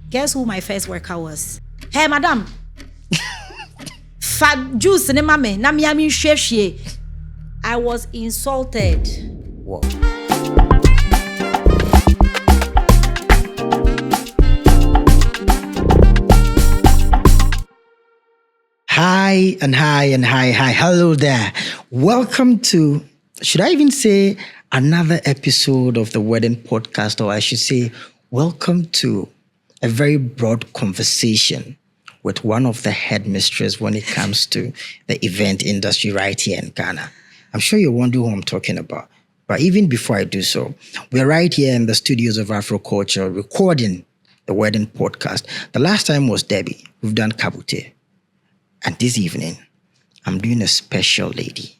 Guess who my first worker was? Hey, madam. Fat juice ne mame. Na miami shefshie. I was insulted. Whoa. Hi. Hello there. Welcome to, should I even say, another episode of the Wedding Podcast, or I should say, welcome to a very broad conversation with one of the headmistresses when it comes to the event industry right here in Ghana. I'm sure you wonder who I'm talking about. But even before I do so, we're right here in the studios of Afroculture recording the Wedding Podcast. The last time was Debbie. We've done Kabute. And this evening, I'm doing a special lady.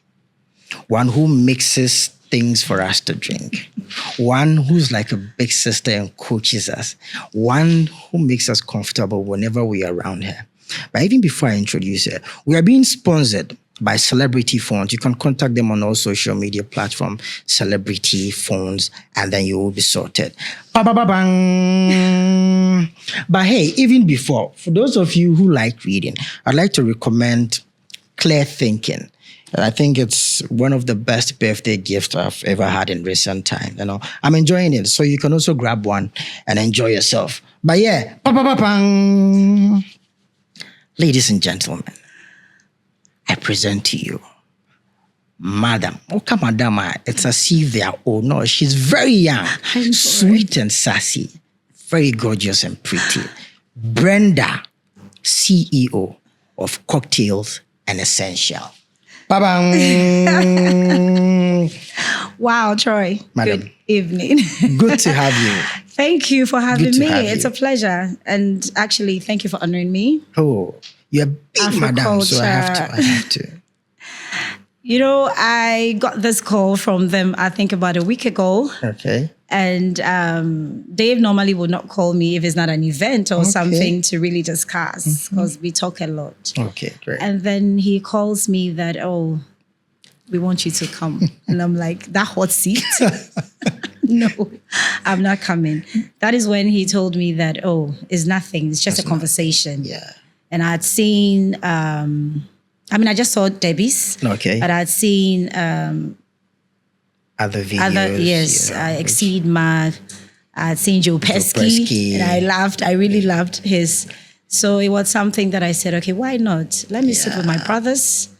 One who mixes things for us to drink. One who's like a big sister and coaches us. One who makes us comfortable whenever we are around her. But even before I introduce her, we are being sponsored by Celebrity Phones. You can contact them on all social media platforms, Celebrity Phones, and then you will be sorted. Ba-ba-ba-bang. But hey, even before, for those of you who like reading, I'd like to recommend Clear Thinking. I think it's one of the best birthday gifts I've ever had in recent time. You know, I'm enjoying it. So you can also grab one and enjoy yourself. But yeah, ba-ba-ba-bang. Ladies and gentlemen, I present to you Madam. Okay, Madam, it's as if they are old. No, she's very young, sweet and sassy, very gorgeous and pretty. Brenda, CEO of Cocktails and Essentials. Bye-bye. Wow, Troy. Madam. Good evening. Good to have you. Thank you for having me. It's you. a pleasure. And actually, thank you for honoring me. Oh, you're big, Madam, so I have to. You know, I got this call from them, I think about a week ago. Okay. And Dave normally would not call me if it's not an event or something to really discuss, because we talk a lot. Okay, great. And then he calls me that, oh, we want you to come. And I'm like, that hot seat? No, I'm not coming. That is when he told me that, oh, it's nothing. It's just a conversation. Yeah. And I had seen, I just saw Debbie's. Okay. But I had seen other videos. Exceed Mag. I had seen Joe Pesky. And I really loved his. So it was something that I said, okay, why not? Let me sit with my brothers,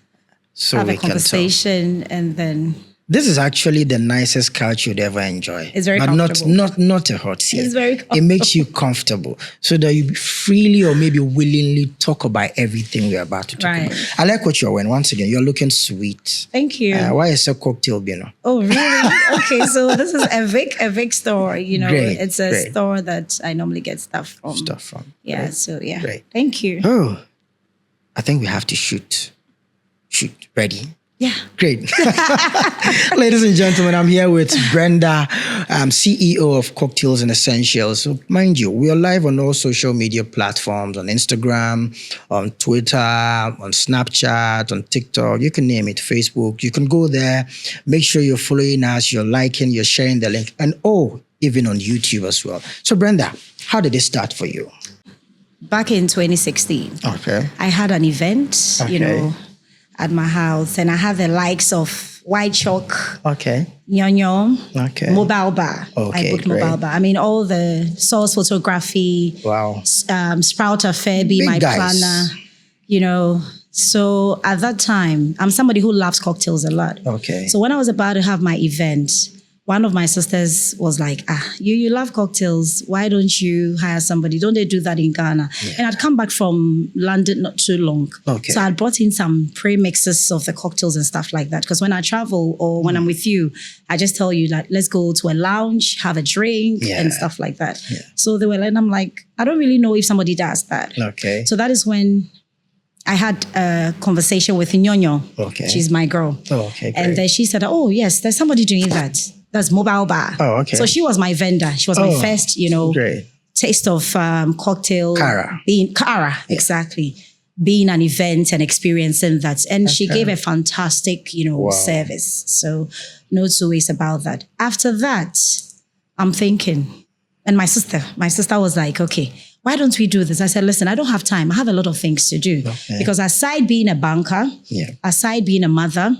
so have a conversation, and then... This is actually the nicest couch you'd ever enjoy. It's very comfortable. Not a hot seat. It's very comfortable. It makes you comfortable so that you freely or maybe willingly talk about everything we're about to talk about. I like what you're wearing. Once again, you're looking sweet. Thank you. Why is a cocktail, Bino? Oh, really? Okay, so this is a Vic store. You know, Great, it's a store that I normally get stuff from. Yeah, Great. so yeah. Great. Thank you. Oh, I think we have to shoot. Ready? Yeah. Great. Ladies and gentlemen, I'm here with Brenda, CEO of Cocktails and Essentials. So mind you, we are live on all social media platforms, on Instagram, on Twitter, on Snapchat, on TikTok, you can name it, Facebook. You can go there, make sure you're following us, you're liking, you're sharing the link, and even on YouTube as well. So Brenda, how did it start for you? Back in 2016. Okay. I had an event, you know, at my house, and I had the likes of White Chalk, Nyonyo, Mobile Bar. I booked Mobile Bar. I mean, all the source photography, Sprout Affair, be my planner, you know. So at that time, I'm somebody who loves cocktails a lot. Okay. So when I was about to have my event, one of my sisters was like, you love cocktails. Why don't you hire somebody? Don't they do that in Ghana? Yeah. And I'd come back from London not too long. Okay. So I'd brought in some pre-mixes of the cocktails and stuff like that. Because when I travel or when I'm with you, I just tell you that let's go to a lounge, have a drink and stuff like that. Yeah. So they were like, and I'm like, I don't really know if somebody does that. Okay. So that is when I had a conversation with Nyonyo. Okay. She's my girl. Oh, okay. Great. And then she said, oh, yes, there's somebody doing that. That's Mobile Bar. Oh, okay. So she was my vendor. She was my first, taste of cocktail. Cara, exactly. Being an event and experiencing that. And she gave a fantastic, service. So no two ways about that. After that, I'm thinking, And my sister was like, okay, why don't we do this? I said, listen, I don't have time. I have a lot of things to do. Okay. Because aside being a banker, aside being a mother,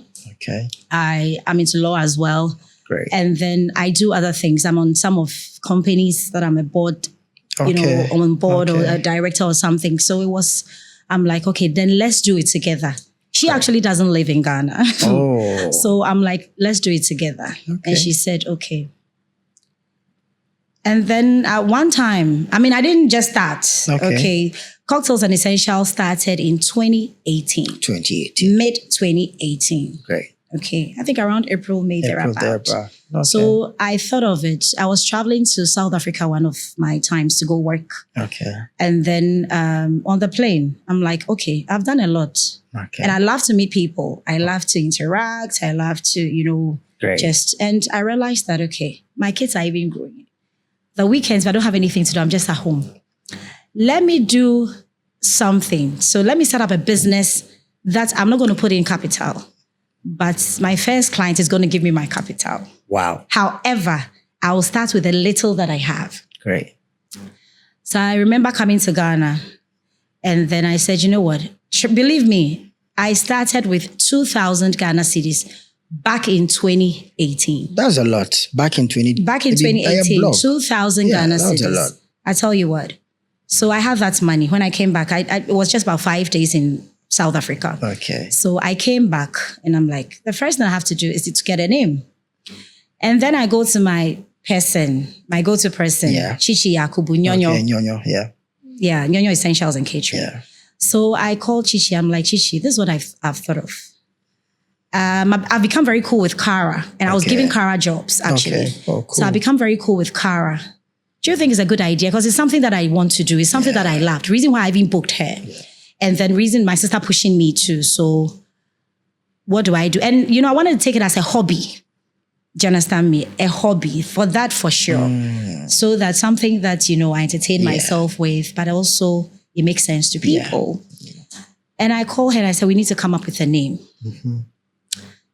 I'm into law as well. Great. And then I do other things. I'm on some of companies that I'm a board, on board or a director or something. So I'm like, okay, then let's do it together. She actually doesn't live in Ghana. Oh. So I'm like, let's do it together. Okay. And she said, okay. And then at one time, I didn't just start. Okay. Cocktails and Essentials started in 2018. Mid 2018. Great. Okay. I think around April, May, thereabout. Okay. So I thought of it. I was traveling to South Africa one of my times to go work. Okay. And then on the plane, I'm like, okay, I've done a lot. Okay. And I love to meet people. I love to interact. I love to, Great. and I realized that, okay, my kids are even growing. The weekends, if I don't have anything to do, I'm just at home. Let me do something. So let me set up a business that I'm not going to put in capital, but my first client is going to give me my capital. Wow. However, I will start with a little that I have. Great. So I remember coming to Ghana and then I said, you know what? Believe me, I started with 2,000 Ghana cedis back in 2018. That's a lot. Back in 2018, 2,000 Ghana cedis. That's a lot. I tell you what. So I had that money. When I came back, it was just about 5 days in South Africa. Okay. So I came back and I'm like, the first thing I have to do is to get a name. And then I go to my go-to person, Chichi Yakubu, Nyonyo. Okay, Nyonyo, Yeah, Nyonyo Essentials and Catering. Yeah. So I called Chichi. I'm like, Chichi, this is what I've thought of. I've become very cool with Kara, and I was giving Kara jobs actually. Okay. Oh, cool. So I've become very cool with Kara. Do you think it's a good idea? Because it's something that I want to do. It's something that I loved. The reason why I even booked her. Yeah. And then reason my sister pushing me too. So what do I do? And, I wanted to take it as a hobby. Do you understand me? A hobby for that for sure. So that's something that, I entertain myself with, but also it makes sense to people. Yeah. And I called her and I said, we need to come up with a name. Mm-hmm.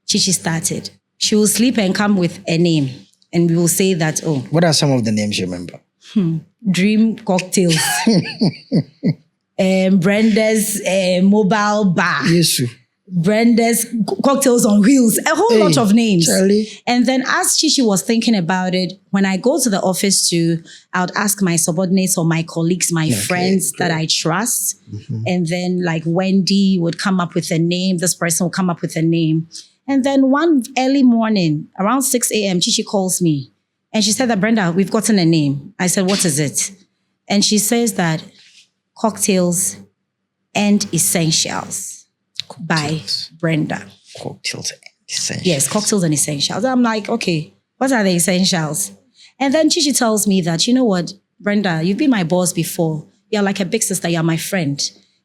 Chichi started. She will sleep and come with a name. And we will say that, What are some of the names you remember? Dream Cocktails. Brenda's Mobile Bar. Yes. Brenda's Cocktails on Wheels. A whole lot of names. Charlie. And then as Chichi was thinking about it, when I go to the office I would ask my subordinates or my colleagues, my friends that I trust. Mm-hmm. And then like Wendy would come up with a name. This person will come up with a name. And then one early morning, around 6 a.m., Chichi calls me. And she said that, Brenda, we've gotten a name. I said, what is it? And she says that Cocktails and Essentials by Brenda. Cocktails and Essentials. Yes, Cocktails and Essentials. I'm like, okay, what are the essentials? And then Chichi tells me that, you know what, Brenda, you've been my boss before. You're like a big sister. You're my friend.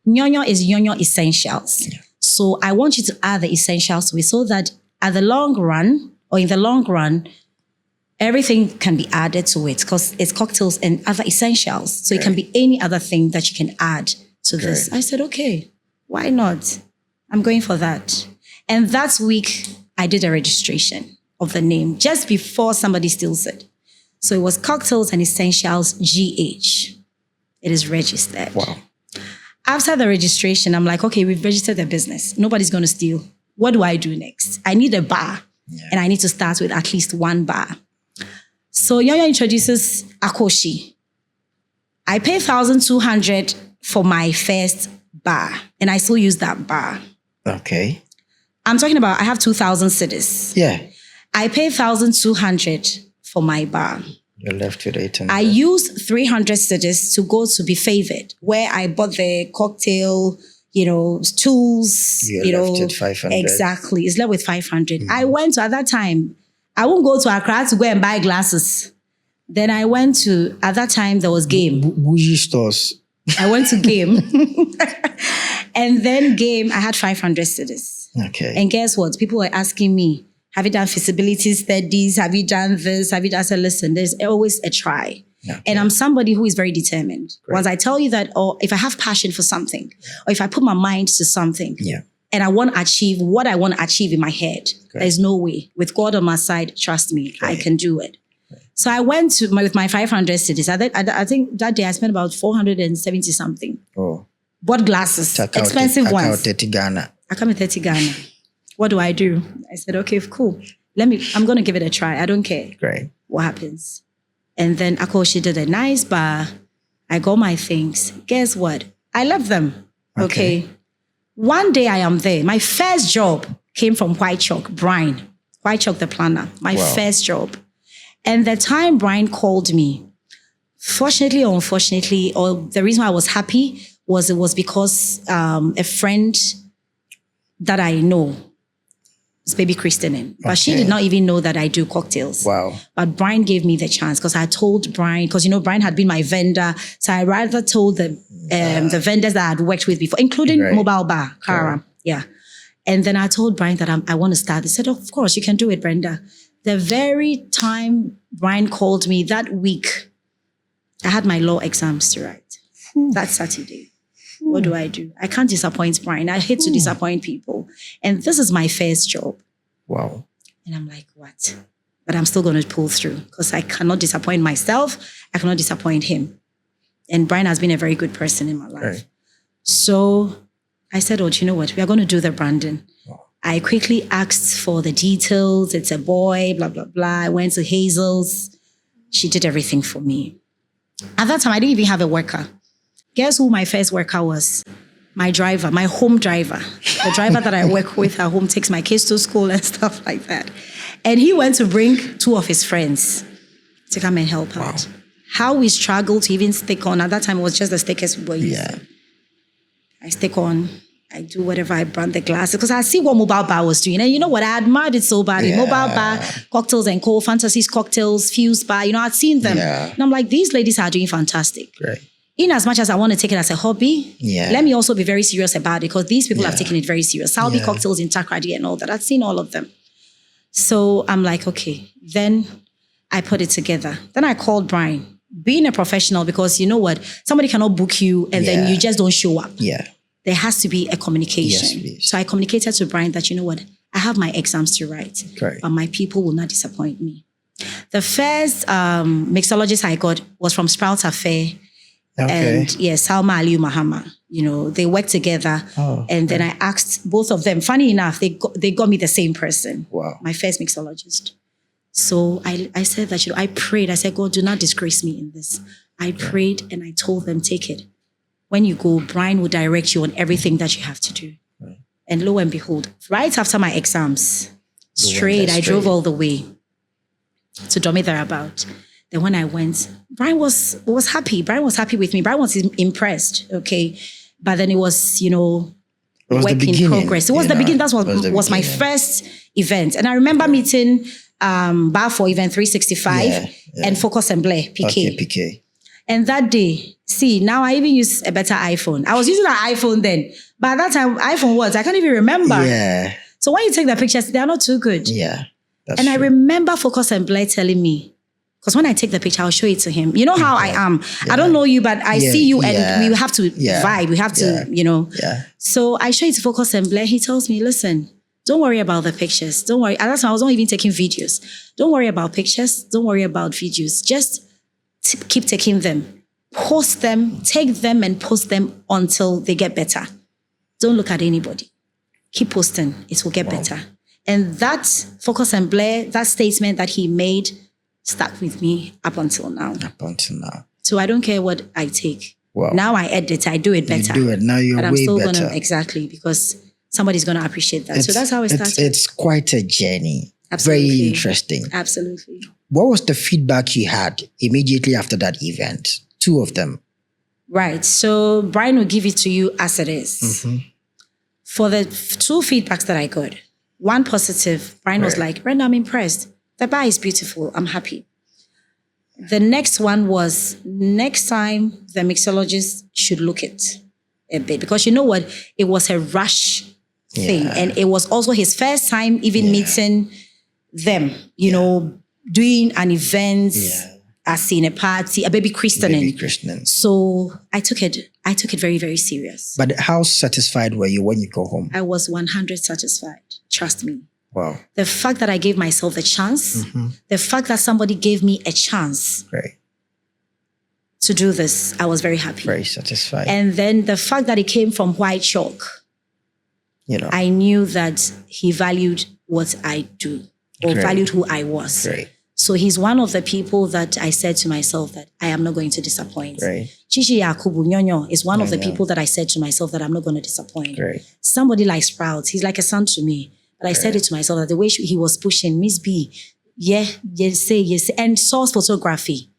Nyonyo is Nyonyo Essentials. Yeah. So I want you to add the essentials to it so that in the long run, everything can be added to it because it's cocktails and other essentials. So it can be any other thing that you can add to this. I said, okay, why not? I'm going for that. And that week, I did a registration of the name just before somebody steals it. So it was Cocktails and Essentials GH. It is registered. Wow. After the registration, I'm like, okay, we've registered the business. Nobody's going to steal. What do I do next? I need a bar and I need to start with at least one bar. So Nyonyo introduces Akoshi. I pay 1,200 for my first bar and I still use that bar. Okay. I'm talking about I have 2,000 cedis. Yeah. I pay 1,200 for my bar. You're left with 800. I used 300 cedis to go to Be Favored, where I bought the cocktail, tools. You're left with 500. Exactly. It's left with 500. I went to, at that time, I won't go to Accra to go and buy glasses. Then I went to, at that time, there was Game. Bougie stores. I went to Game. And then Game, I had 500 cedis. Okay. And guess what? People were asking me, have you done feasibility studies? Have you done this? Have you done? I said, listen, there's always a try. Okay. And I'm somebody who is very determined. Great. Once I tell you that, or if I have passion for something, or if I put my mind to something, and I want to achieve what I want to achieve in my head, there's no way. With God on my side, trust me, I can do it. Great. So I went with my 500 cities. I think that day I spent about 470 something. Oh. Bought glasses, expensive ones. 30 Ghana. I come with 30 Ghana. What do? I said, okay, cool. I'm going to give it a try. I don't care. Great. What happens? And then Akoshi did a nice bar. I got my things. Guess what? I love them. Okay. One day I am there. My first job came from White Chalk, Brian. White Chalk, the planner. My first job. And the time Brian called me, fortunately or unfortunately, or the reason why I was happy was it was because a friend that I know is baby christening. But she did not even know that I do cocktails. Wow. But Brian gave me the chance because I told Brian, because Brian had been my vendor. So I rather told the vendors that I had worked with before, including Mobile Bar, Kara. Yeah. And then I told Brian that I want to start. He said, of course, you can do it, Brenda. The very time Brian called me that week, I had my law exams to write. That Saturday. What do? I can't disappoint Brian. I hate to disappoint people. And this is my first job. Wow. And I'm like, what? But I'm still going to pull through because I cannot disappoint myself. I cannot disappoint him. And Brian has been a very good person in my life. Right. So I said, oh, do you know what? We are going to do the branding. Wow. I quickly asked for the details. It's a boy, blah, blah, blah. I went to Hazel's. She did everything for me. At that time, I didn't even have a worker. Guess who my first worker was? My driver, my home driver. The driver that I work with at home takes my kids to school and stuff like that. And he went to bring 2 of his friends to come and help out. How we struggled to even stick on. At that time, it was just the stickers we were using. Yeah. I stick on. I do whatever. I brand the glasses because I see what Mobile Bar was doing. And you know what? I admired it so badly. Yeah. Mobile Bar, Cocktails and Co, Fantasies Cocktails, Fuse Bar. I'd seen them. Yeah. And I'm like, these ladies are doing fantastic. Great. In as much as I want to take it as a hobby, let me also be very serious about it because these people have taken it very serious. Salvi Cocktails in Takrady and all that. I've seen all of them. So I'm like, okay. Then I put it together. Then I called Brian, being a professional, because you know what? Somebody cannot book you and then you just don't show up. Yeah. There has to be a communication. Yes, so I communicated to Brian that, you know what? I have my exams to write, but my people will not disappoint me. The first mixologist I got was from Sprouts Affair. And Salma Aliu Mahama. They worked together. And then I asked both of them. Funny enough, they got me the same person. Wow. My first mixologist. So I said that, I prayed. I said, God, do not disgrace me in this. I prayed and I told them, take it. When you go, Brian will direct you on everything that you have to do. Right. And lo and behold, right after my exams, I drove all the way to Domi thereabout. Then when I went, Brian was happy. Brian was happy with me. Brian was impressed, okay? But then it was, work in progress. It was the beginning. That was my first event. And I remember meeting Bar for Event 365 and Focus and Blair, PK. Okay, PK. And that day, now I even use a better iPhone. I was using an iPhone then. But at that time, iPhone was, I can't even remember. Yeah. So when you take the pictures, they are not too good. Yeah. And true. I remember Focus and Blair telling me, because when I take the picture, I'll show it to him. You know how I am. Yeah. I don't know you, but I see you and we have to vibe. We have to, Yeah. So I show it to Focus and Blair. He tells me, listen, don't worry about the pictures. Don't worry. At that time, I was not even taking videos. Don't worry about pictures. Don't worry about videos. Just keep taking them. Post them. Take them and post them until they get better. Don't look at anybody. Keep posting. It will get better. And that Focus and Blair, that statement that he made, stuck with me up until now. So I don't care what I take. Wow. Now I edit, I do it better. You do it, now you're but I'm way still better. Exactly, because somebody's going to appreciate that. So that's how it started. It's quite a journey. Absolutely. Very interesting. Absolutely. What was the feedback you had immediately after that event? 2 of them. Right. So Brian will give it to you as it is. Mm-hmm. For the 2 feedbacks that I got, one positive, Brian was like, Brenda, I'm impressed. The bar is beautiful. I'm happy. The next one was, next time the mixologist should look it a bit. Because you know what? It was a rush thing. And it was also his first time even meeting them, doing an event, as in a party, a baby christening. So I took it very, very serious. But how satisfied were you when you go home? I was 100 satisfied. Trust me. Wow. The fact that I gave myself a chance, the fact that somebody gave me a chance to do this, I was very happy. Very satisfied. And then the fact that it came from white chalk, I knew that he valued what I do or valued who I was. So he's one of the people that I said to myself that I am not going to disappoint. Chichi Yakubu Nyonyo is one of the people that I said to myself that I'm not going to disappoint. Somebody like Sprouts, he's like a son to me. But I said it to myself that the way he was pushing, Miss B, yes, and source photography.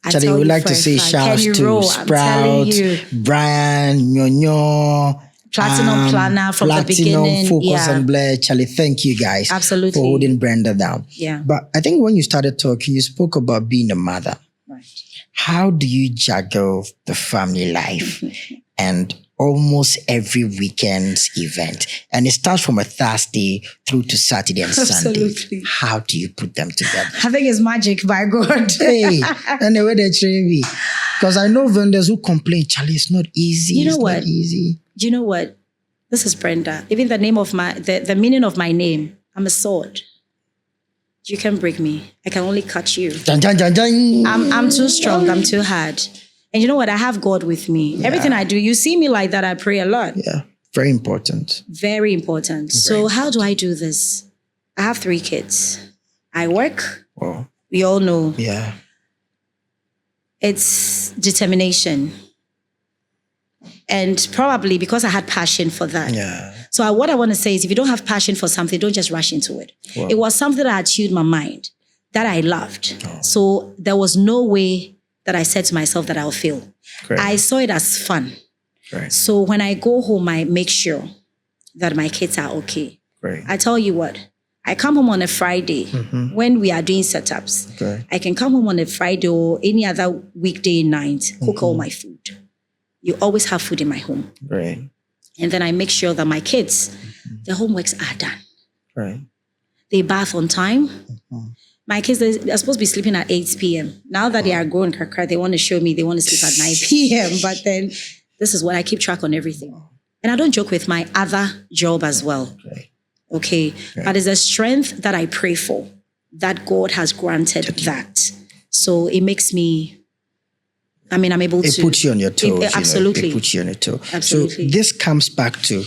Charlie, we would like to say shouts to Sprouts, Brian, Nyonyo, Platinum Planner from the beginning. Focus and Blair. Charlie, thank you guys for holding Brenda down. But I think when you started talking, you spoke about being a mother. How do you juggle the family life and almost every weekend's event? And it starts from a Thursday through to Saturday and Sunday. How do you put them together? I think it's magic, by God. Hey, anyway, they train me. Because I know vendors who complain, Charlie, it's not easy. You know what? Not easy. Do you know what? This is Brenda. Even the name of the meaning of my name, I'm a sword. You can break me. I can only cut you. Dun, dun, dun, dun. I'm too strong. I'm too hard. And you know what? I have God with me. Everything I do, you see me like that, I pray a lot. Very important. Very important. So how do I do this? I have 3 kids. I work. Wow. We all know. It's determination. And probably because I had passion for that. So what I want to say is if you don't have passion for something, don't just rush into it. Wow. It was something that had tuned my mind, that I loved. So there was no way that I said to myself that I'll fail. I saw it as fun. So when I go home, I make sure that my kids are okay. I tell you what, I come home on a Friday when we are doing setups. I can come home on a Friday or any other weekday night, cook all my food. You always have food in my home. And then I make sure that my kids, their homeworks are done. They bath on time. My kids, they're supposed to be sleeping at 8 p.m. Now that they are grown, they want to show me they want to sleep at 9 p.m. But then this is what I keep track on everything. And I don't joke with my other job as well. Okay. But it's a strength that I pray for, that God has granted that. So it makes me, I'm able to. It puts you on your toes. Absolutely. It puts you on your toes. Absolutely. So this comes back to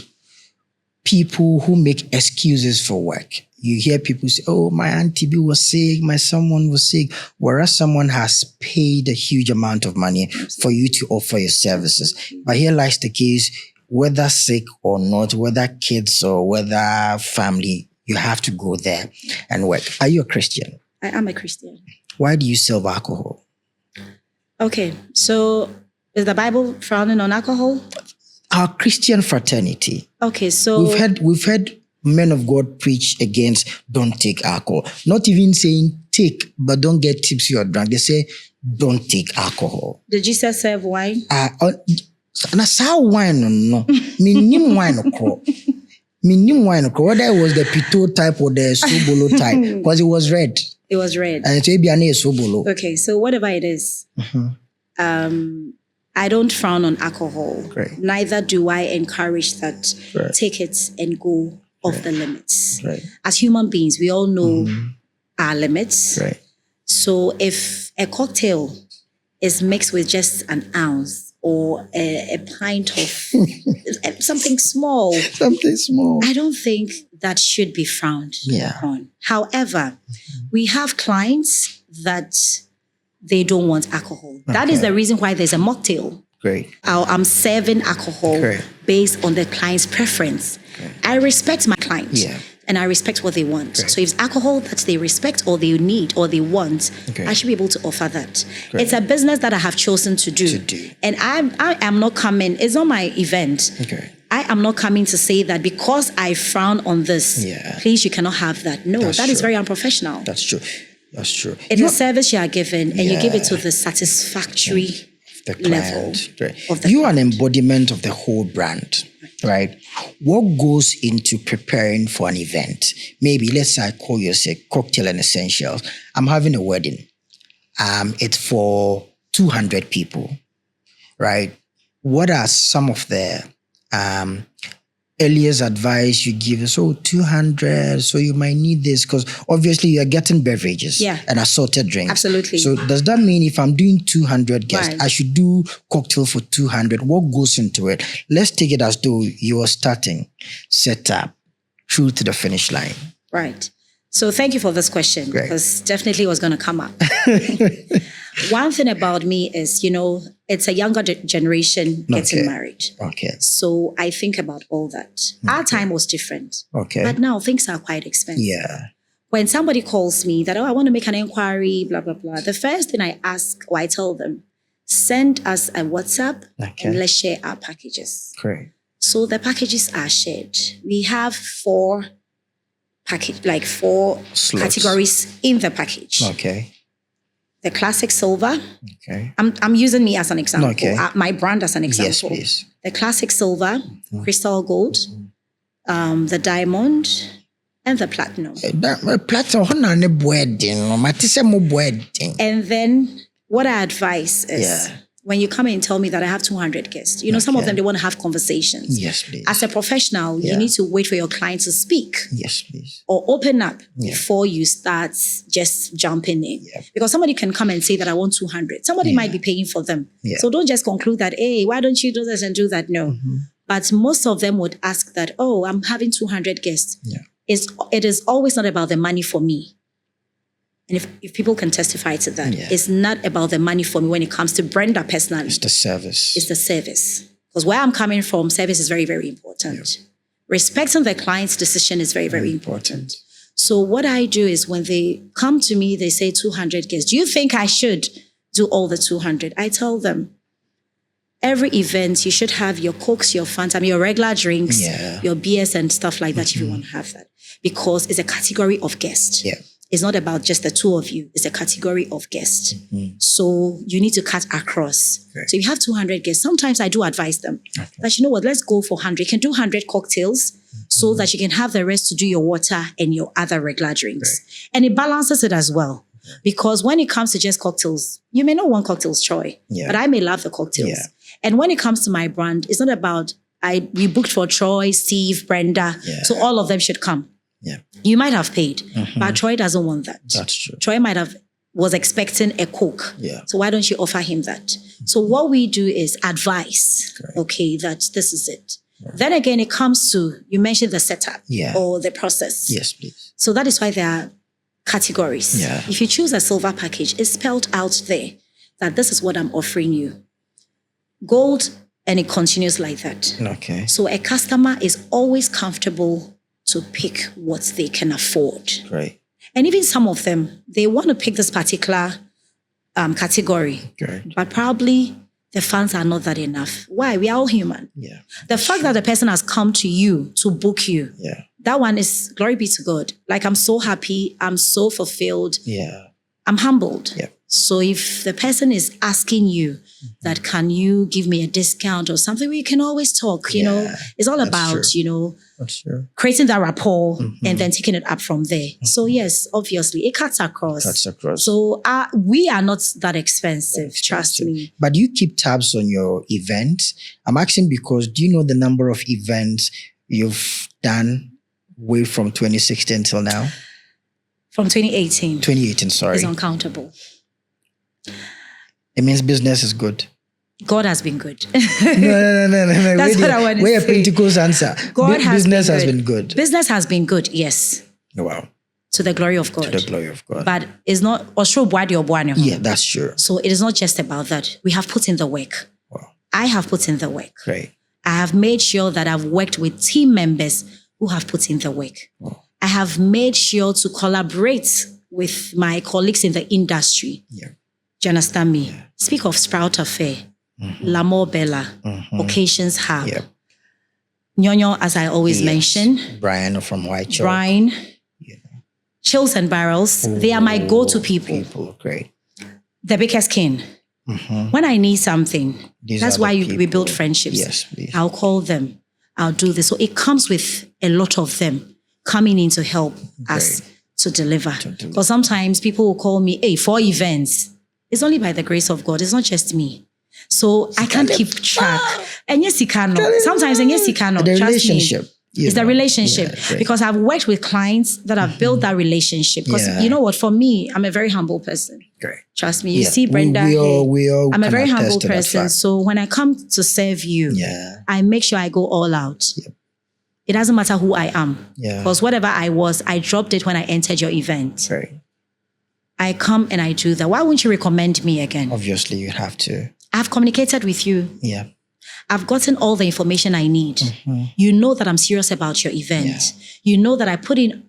people who make excuses for work. You hear people say, oh, my auntie B was sick, my someone was sick, whereas someone has paid a huge amount of money for you to offer your services. But here lies the case, whether sick or not, whether kids or whether family, you have to go there and work. Are you a Christian? I am a Christian. Why do you serve alcohol? Okay, so is the Bible frowning on alcohol? Our Christian fraternity. Okay, so we've heard men of God preach against don't take alcohol. Not even saying take, but don't get tipsy or drunk. They say don't take alcohol. Did Jesus serve wine? Na sa wine no. Minim wine ko. Minim wine ko. Whether it was the Pito type or the Sobolo type, because it was red. It was red. And it's maybe a Sobolo. Okay, so whatever it is, I don't frown on alcohol. Neither do I encourage that. Take it and go off the limits. As human beings, we all know our limits. So if a cocktail is mixed with just an ounce or a pint of something small, I don't think that should be frowned on. However, we have clients that they don't want alcohol. That is the reason why there's a mocktail. I'm serving alcohol based on the client's preference. I respect my client and I respect what they want. So if it's alcohol that they respect or they need or they want, I should be able to offer that. It's a business that I have chosen to do. And I am not coming, it's not my event. I am not coming to say that because I frown on this, please, you cannot have that. No, that is very unprofessional. That's true. It's a service you are given and you give it to the satisfactory level. You are an embodiment of the whole brand, right? What goes into preparing for an event? Maybe let's say I call you say cocktail and essentials. I'm having a wedding. It's for 200 people, right? What are some of the earliest advice you give is 200, so you might need this because obviously you're getting beverages and assorted drinks. Absolutely. So does that mean if I'm doing 200 guests, Right. I should do cocktail for 200? What goes into it? Let's take it as though you are starting, set up, through to the finish line. Right. So thank you for this question, because definitely it was going to come up. One thing about me is, it's a younger generation getting married. Okay. So I think about all that. Our time was different. Okay. But now things are quite expensive. Yeah. When somebody calls me that, I want to make an inquiry, blah, blah, blah. The first thing I ask or I tell them, send us a WhatsApp and let's share our packages. Great. So the packages are shared. We have four slots. Categories in the package. Okay. The classic silver. Okay. I'm using me as an example. Okay. My brand as an example. Yes, please. The classic silver, crystal gold, the diamond, and the platinum. And then what I advise is when you come in and tell me that I have 200 guests, some of them, they want to have conversations. Yes, please. As a professional, you need to wait for your client to speak. Yes, please. Or open up before you start just jumping in. Yeah. Because somebody can come and say that I want 200. Somebody might be paying for them. Yeah. So don't just conclude that, hey, why don't you do this and do that? No. Mm-hmm. But most of them would ask that, I'm having 200 guests. Yeah. It is always not about the money for me. And if people can testify to that, it's not about the money for me when it comes to Brenda personally. It's the service. It's the service. Because where I'm coming from, service is very, very important. Yeah. Respecting the client's decision is very, very important. So what I do is when they come to me, they say 200 guests. Do you think I should do all the 200? I tell them, every event, you should have your Cokes, your Fanta, your regular drinks, your beers and stuff like that if you want to have that. Because it's a category of guests. Yeah. It's not about just the two of you. It's a category of guests. Mm-hmm. So you need to cut across. Okay. So if you have 200 guests, sometimes I do advise them that, let's go for 100. You can do 100 cocktails so that you can have the rest to do your water and your other regular drinks. Okay. And it balances it as well. Okay. Because when it comes to just cocktails, you may not want cocktails, Troy, but I may love the cocktails. Yeah. And when it comes to my brand, it's not about, we booked for Troy, Steve, Brenda, so all of them should come. Yeah. You might have paid, but Troy doesn't want that. That's true. Troy was expecting a Coke. Yeah. So why don't you offer him that? So what we do is advise, that this is it. Yeah. Then again, it comes to, you mentioned the setup or the process. Yes, please. So that is why there are categories. Yeah. If you choose a silver package, it's spelled out there that this is what I'm offering you. Gold, and it continues like that. Okay. So a customer is always comfortable to pick what they can afford. Right. And even some of them, they want to pick this particular category. Right. But probably the funds are not that enough. Why? We are all human. Yeah. The fact that the person has come to you to book you, that one is glory be to God. Like, I'm so happy. I'm so fulfilled. Yeah. I'm humbled. Yeah. So if the person is asking you that, can you give me a discount or something, we can always talk, it's all about, creating that rapport and then taking it up from there. So yes, obviously it cuts across. So we are not that expensive, trust me. But you keep tabs on your events. I'm asking because do you know the number of events you've done way from 2016 till now? From 2018. 2018, sorry. It's uncountable. It means business is good. God has been good. No. That's what I want to say. We're a Pentecost answer. Business has been good. Business has been good, yes. Wow. To the glory of God. To the glory of God. But it's not... Yeah, that's true. So it is not just about that. We have put in the work. Wow. I have put in the work. Great. I have made sure that I've worked with team members who have put in the work. Wow. I have made sure to collaborate with my colleagues in the industry. Yeah. Do you understand me? Yeah. Speak of Sprout Affair, L'Amour Bella, Occasions Hub. Yep. Nyonyo, as I always mention. Brian from White Chalk. Brian. Yeah. Chills and Barrels. They are my go-to people. Great. The Baker's King. When I need something, that's why we build friendships. Yes, please. I'll call them. I'll do this. So it comes with a lot of them coming in to help us to deliver. Because sometimes people will call me, hey, 4 events. It's only by the grace of God. It's not just me. So I can't keep track. And yes, sometimes, and yes, the relationship. It's the relationship, because I've worked with clients that have built that relationship. Because you know what, for me, I'm a very humble person. Great. Trust me. You see, Brenda, we all I'm a very humble person. So when I come to serve you, I make sure I go all out. Yep. It doesn't matter who I am. Because whatever I was, I dropped it when I entered your event. Right. I come and I do that. Why wouldn't you recommend me again? Obviously, you have to. I've communicated with you. Yeah. I've gotten all the information I need. You know that I'm serious about your event. Yeah. You know that I put in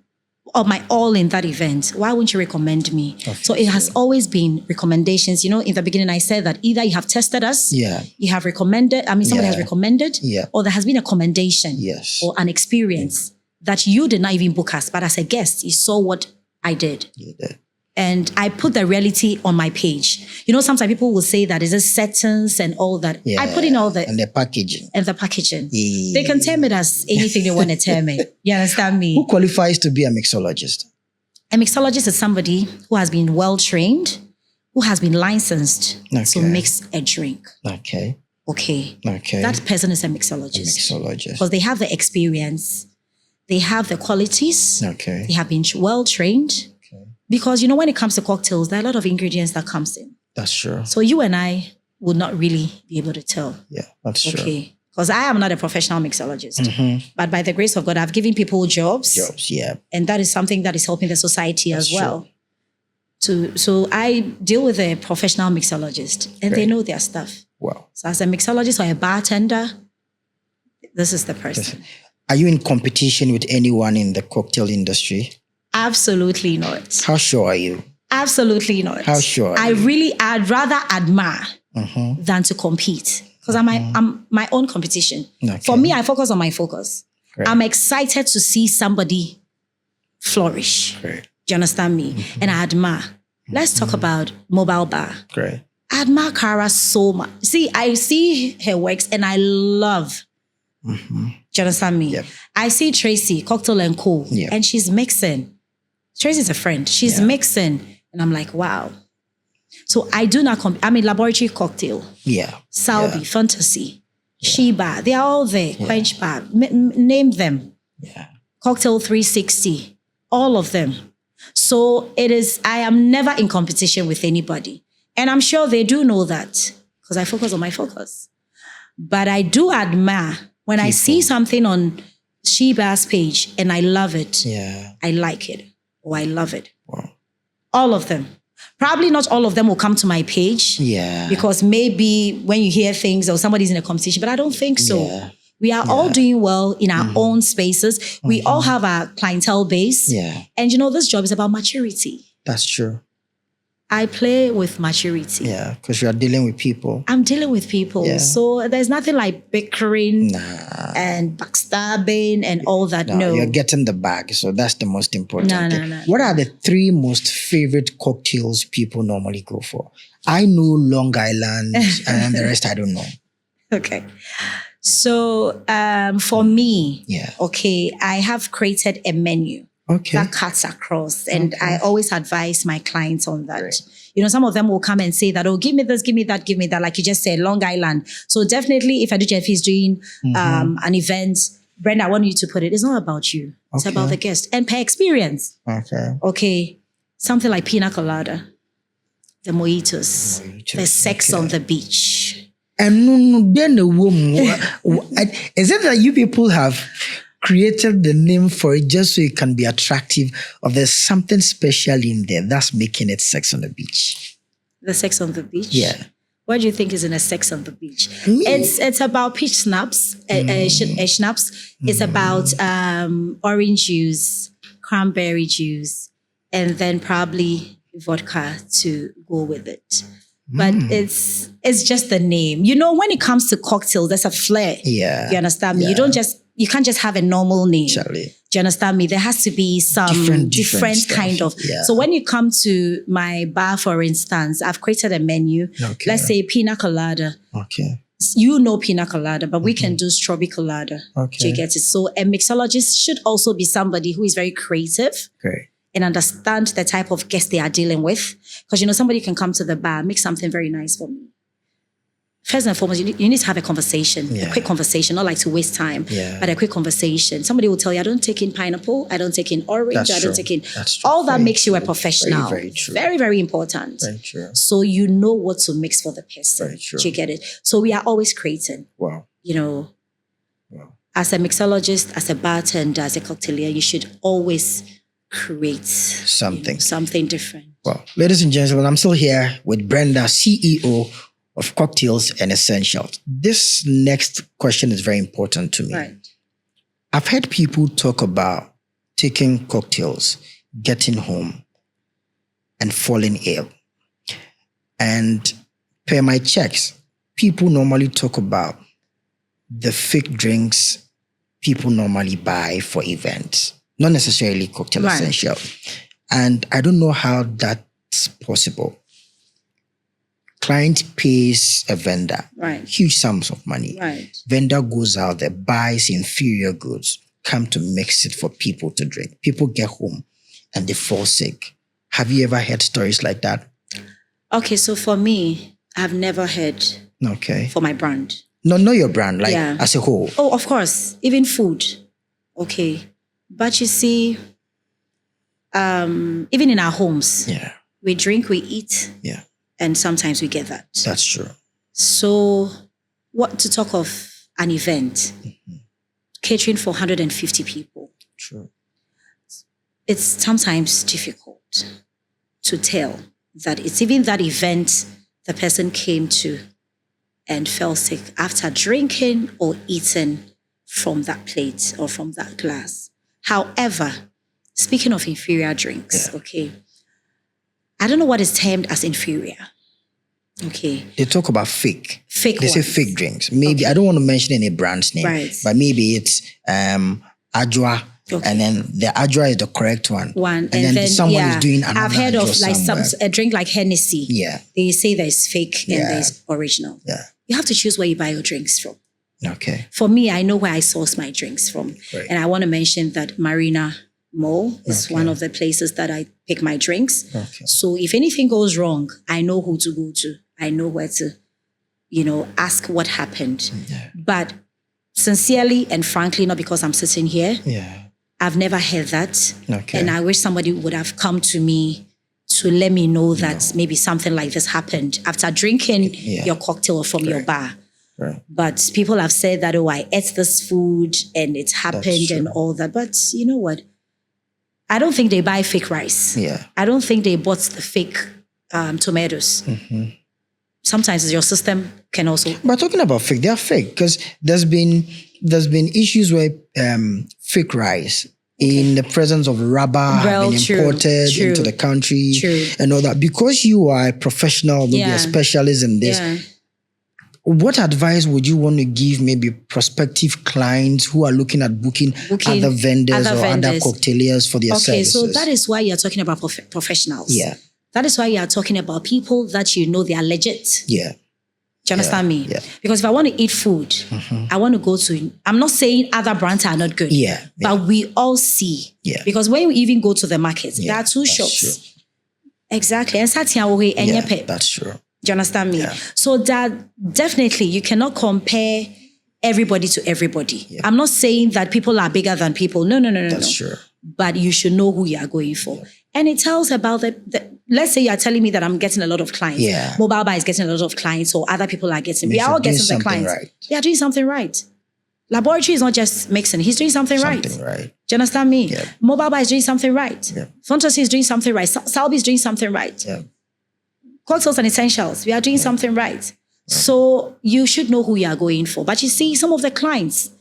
my all in that event. Why wouldn't you recommend me? Obviously. So it has always been recommendations. You know, in the beginning, I said that either you have tested us, you have recommended, somebody has recommended, or there has been a commendation or an experience that you did not even book us, but as a guest, you saw what I did. You did. And I put the reality on my page. You know, sometimes people will say that it's a settings and all that. Yeah. I put in all the... And the packaging. Yeah. They can term it as anything they want to term it. You understand me? Who qualifies to be a mixologist? A mixologist is somebody who has been well-trained, who has been licensed to mix a drink. Okay. That person is a mixologist. Because they have the experience. They have the qualities. They have been well-trained. Because, you know, when it comes to cocktails, there are a lot of ingredients that comes in. That's true. So you and I would not really be able to tell. Yeah, that's true. Okay. Because I am not a professional mixologist. But by the grace of God, I've given people jobs. And that is something that is helping the society as well. So I deal with a professional mixologist and they know their stuff. Wow. So as a mixologist or a bartender, this is the person. Are you in competition with anyone in the cocktail industry? Absolutely not. How sure are you? Absolutely not. How sure? I'd rather admire than to compete, because I'm my own competition. For me, I focus on my focus. Great. I'm excited to see somebody flourish. Great. Do you understand me? And I admire. Let's talk about Mobile Bar. Great. I admire Cara so much. See, I see her works and I love. Do you understand me? Yep. I see Tracy, Cocktail and Co. And she's mixing. Tracy's a friend. She's mixing. And I'm like, wow. So I do not Laboratory Cocktail. Yeah. Salby, Fantasy, Sheba. They are all there. Quench Bar. Name them. Yeah. Cocktail 360. All of them. So I am never in competition with anybody. And I'm sure they do know that because I focus on my focus. But I do admire when I see something on Sheba's page and I love it. Yeah. I like it. I love it. Wow. All of them. Probably not all of them will come to my page. Yeah. Because maybe when you hear things or somebody's in a competition, but I don't think so. Yeah. We are all doing well in our own spaces. We all have our clientele base. Yeah. And you know, this job is about maturity. That's true. I play with maturity. Yeah, because you are dealing with people. I'm dealing with people. Yeah. So there's nothing like bickering and backstabbing and all that. No. You're getting the bag. So that's the most important thing. No. What are the 3 most favorite cocktails people normally go for? I know Long Island and the rest I don't know. Okay. So for me, I have created a menu. That cuts across. And I always advise my clients on that. Right. You know, some of them will come and say that, oh, give me this, give me that, give me that. Like you just said, Long Island. So definitely if Adujefi is doing an event, Brenda, I want you to put it. It's not about you. It's about the guest. And per experience. Okay. Something like pina colada, the mojitos, the sex on the beach. And then the woman, is it that you people have created the name for it just so it can be attractive, or there's something special in there that's making it sex on the beach? The sex on the beach? Yeah. What do you think is in a sex on the beach? It's about peach schnapps, schnapps. It's about orange juice, cranberry juice, and then probably vodka to go with it. But it's just the name. You know, when it comes to cocktails, there's a flair. Yeah. You understand me? Yeah. You can't just have a normal name. Charlie. Do you understand me? There has to be some different kind of. Yeah. So when you come to my bar, for instance, I've created a menu. Okay. Let's say pina colada. Okay. You know pina colada, but we can do strawberry colada. Okay. Do you get it? So a mixologist should also be somebody who is very creative. Great. And understand the type of guest they are dealing with. Because, you know, somebody can come to the bar, make something very nice for me. first and foremost, you need to have a conversation, a quick conversation, not like to waste time, but a quick conversation. Somebody will tell you, I don't take in pineapple, I don't take in orange, I don't take in... All that makes you a professional. Very, very true. Very, very important. Very true. So you know what to mix for the person. Very true. Do you get it? So we are always creating. Wow. You know, as a mixologist, as a bartender, as a cocktailier, you should always create something. Something different. Well, ladies and gentlemen, I'm still here with Brenda, CEO of Cocktails and Essentials. This next question is very important to me. Right. I've heard people talk about taking cocktails, getting home, and falling ill. And per my checks, people normally talk about the fake drinks people normally buy for events, not necessarily cocktail essential. And I don't know how that's possible. Client pays a vendor huge sums of money. Vendor goes out there, buys inferior goods, come to mix it for people to drink. People get home and they fall sick. Have you ever heard stories like that? Okay, so for me, I've never heard for my brand. No, not your brand, like as a whole. Oh, of course. Even food. Okay. But you see, even in our homes, we drink, we eat. Yeah. And sometimes we get that. That's true. So what to talk of an event, catering for 150 people. True. It's sometimes difficult to tell that it's even that event the person came to and fell sick after drinking or eating from that plate or from that glass. However, speaking of inferior drinks, I don't know what is termed as inferior. Okay. They talk about fake. Fake They say ones. fake drinks. Maybe, I don't want to mention any brand's name, but maybe it's Adjoa. And then the Adjoa is the correct one. And then someone is doing another I've heard of like a drink like Hennessy. Yeah. They say there's fake and there's original. Yeah. You have to choose where you buy your drinks from. Okay. For me, I know where I source my drinks from. Right. And I want to mention that Marina Mall is one of the places that I pick my drinks. Okay. So if anything goes wrong, I know who to go to. I know where to, ask what happened. Yeah. But sincerely and frankly, not because I'm sitting here, I've never heard that. Okay. And I wish somebody would have come to me to let me know that maybe something like this happened after drinking your cocktail from your bar. Right. But people have said that, I ate this food and it happened and all that. But you know what? I don't think they buy fake rice. Yeah. I don't think they bought the fake tomatoes. Sometimes your system can also... But talking about fake, they are fake because there's been issues where fake rice in the presence of rubber have been imported into the country and all that. Because you are a professional, maybe a specialist in this, what advice would you want to give maybe prospective clients who are looking at booking other vendors or other cocktailers for their services? Okay, so that is why you're talking about professionals. Yeah. That is why you are talking about people that they are legit. Yeah. Do you understand me? Yeah. Because if I want to eat food, I want to go to... I'm not saying other brands are not good. Yeah. But we all see. Yeah. Because when you even go to the market, there are two shops. True. Exactly. And that's true. Do you understand me? Yeah. So that definitely you cannot compare everybody to everybody. Yeah. I'm not saying that people are bigger than people. No. That's true. But you should know who you are going for. Yeah. And it tells about let's say you are telling me that I'm getting a lot of clients. Yeah. Mobile Bar is getting a lot of clients or other people are getting. We are all getting the clients. Right. They are doing something right. Laboratory is not just mixing. He's doing something right. Do you understand me? Yeah. Mobile Bar is doing something right. Yeah. Fantasy is doing something right. Salby is doing something right. Yeah. Cocktails and Essentials, we are doing something right. So you should know who you are going for. But you see, some of the clients,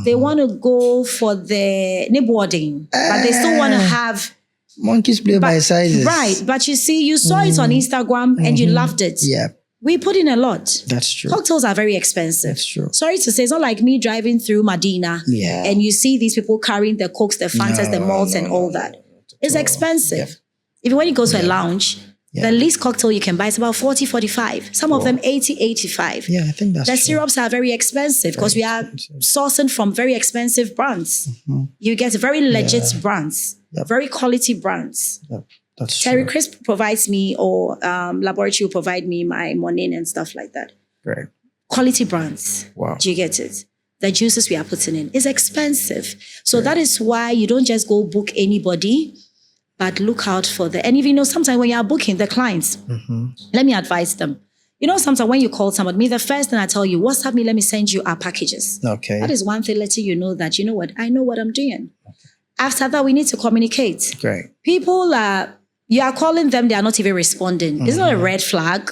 they want to go for the nibwarding, but they still want to have... Monkeys play by sizes. Right. But you see, you saw it on Instagram and you loved it. Yeah. We put in a lot. That's true. Cocktails are very expensive. That's true. Sorry to say, it's not like me driving through Medina and you see these people carrying the Cokes, the Fantas, the malts and all that. It's expensive. Yeah. Even when you go to a lounge, the least cocktail you can buy is about 40, 45. Some of them 80, 85. Yeah, I think that's The true. syrups are very expensive because we are sourcing from very expensive brands. You get very legit brands, very quality brands. Yep. That's Terry true. Crisp provides me or Laboratory will provide me my morning and stuff like that. Great. quality brands. Wow. Do you get it? The juices we are putting in is expensive. So that is why you don't just go book anybody, but look out for and even sometimes when you are booking the clients, let me advise them. Sometimes when you call somebody, the first thing I tell you, WhatsApp me, let me send you our packages. Okay. That is one thing letting you know that, I know what I'm doing. After that, we need to communicate. Great. People you are calling them, they are not even responding. It's not a red flag.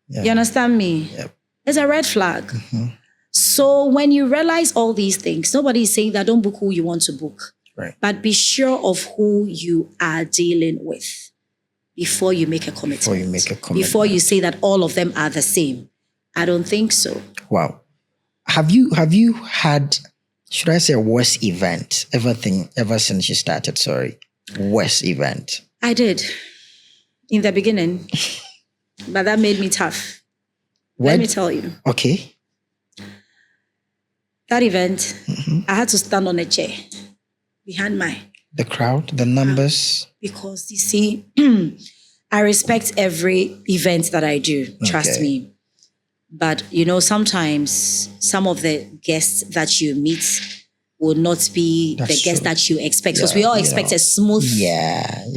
Yeah. You understand me? Yep. It's a red flag. So when you realize all these things, nobody is saying that don't book who you want to book. Right. But be sure of who you are dealing with before you make a commitment. Before you say that all of them are the same. I don't think so. Wow. Have you had, should I say, a worst event ever since you started? Sorry. Worst event. I did. In the beginning. But that made me tough. Let me tell you. Okay. That event, I had to stand on a chair behind the crowd, the numbers. Because you see, I respect every event that I do. Trust me. But sometimes some of the guests that you meet will not be the guests that you expect. Because we all expect a smooth.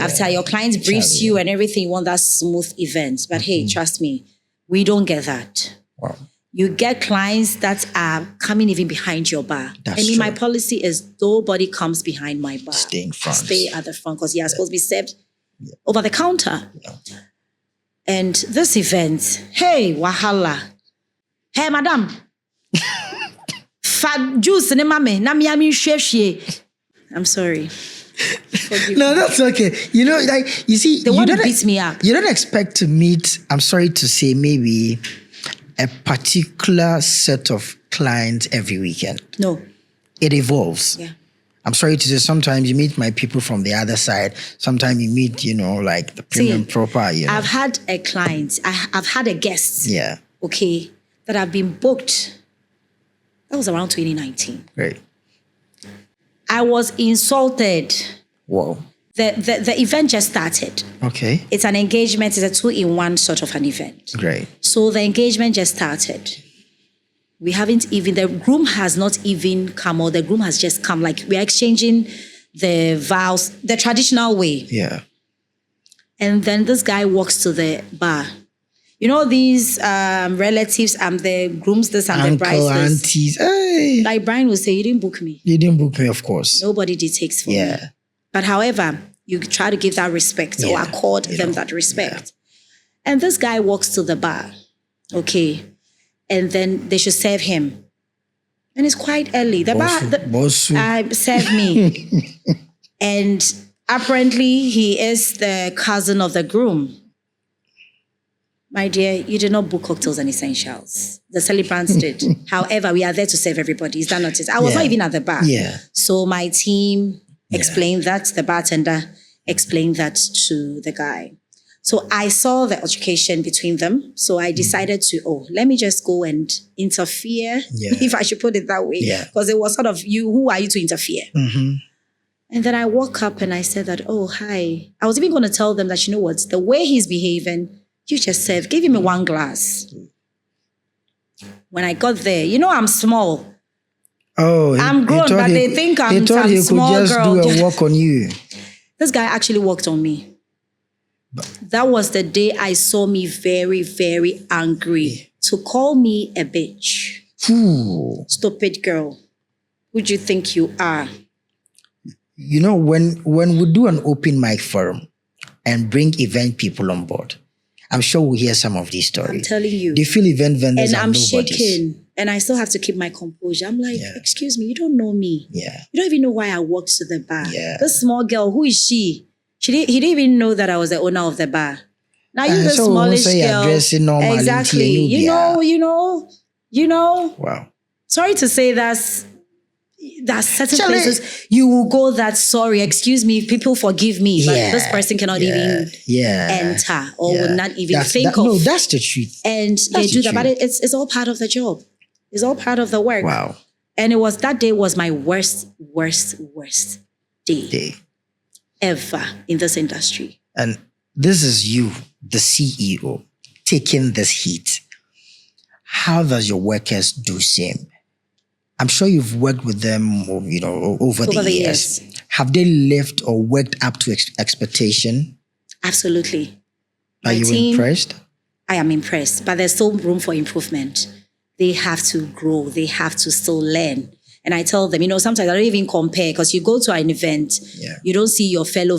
After your client briefs you and everything, you want that smooth event. But hey, trust me, we don't get that. Wow. You get clients that are coming even behind your bar. My policy is nobody comes behind my bar. Stay in front. Stay at the front because you are supposed to be served over the counter. And this event, hey, wahala. Hey, madam. Fat juice in mame. I'm sorry. No, that's okay. You see, the one beats me up. You don't expect to meet, I'm sorry to say, maybe a particular set of clients every weekend. No. It evolves. Yeah. I'm sorry to say, sometimes you meet my people from the other side. Sometimes you meet, like the premium proper. I've had a client, I've had a guest. Yeah. Okay. That have been booked. That was around 2019. Great. I was insulted. Whoa. The event just started. Okay. It's an engagement. It's a 2-in-1 sort of an event. Great. So the engagement just started. We haven't even, the groom has not even come, or the groom has just come. Like, we're exchanging the vows the traditional way. Yeah. And then this guy walks to the bar. These relatives and the grooms this and the brides this. Aunties. Hey. Like Brian will say, you didn't book me. You didn't book me, of course. Nobody takes for me. But however, you try to give that respect or accord them that respect. Yeah. And this guy walks to the bar. Okay. And then they should serve him. And it's quite early. The bar serve me. And apparently he is the cousin of the groom. My dear, you did not book cocktails and essentials. The celebrants did. However, we are there to serve everybody. Is that not it? I was not even at the bar. Yeah. So my team explained that, the bartender explained that to the guy. So I saw the altercation between them. So I decided to, let me just go and interfere, if I should put it that way. Because it was sort of, who are you to interfere? And then I woke up and I said that, hi. I was even going to tell them that, the way he's behaving, you just serve, give him 1 glass. When I got there, I'm small. Oh, I'm grown, but they think I'm small girl. He could just do a walk on you. This guy actually walked on me. That was the day I saw me very, very angry. To call me a bitch. Ooh. Stupid girl. Who do you think you are? When we do an open mic forum and bring event people on board, I'm sure we'll hear some of these stories. I'm telling you. They feel event vendors and are I'm nobodies. shaking. And I still have to keep my composure. I'm like, excuse me, you don't know me. Yeah. You don't even know why I walked to the bar. Yeah. This small girl, who is she? He didn't even know that I was the owner of the bar. Now you're the smallish girl. Exactly. You know. Wow. Sorry to say that's certain places you will go that, sorry, excuse me, people forgive me, but this person cannot even enter or would not even think of. No, that's the truth. And they do that, but it's all part of the job. It's all part of the work. Wow. And that day was my worst day ever in this industry. And this is you, the CEO, taking this heat. how does your workers do same? I'm sure you've worked with them, over the years. Have they lived or worked up to expectation? Absolutely. Are you impressed? I am impressed, but there's still room for improvement. They have to grow. They have to still learn. And I tell them, sometimes I don't even compare, because you go to an event, you don't see your fellow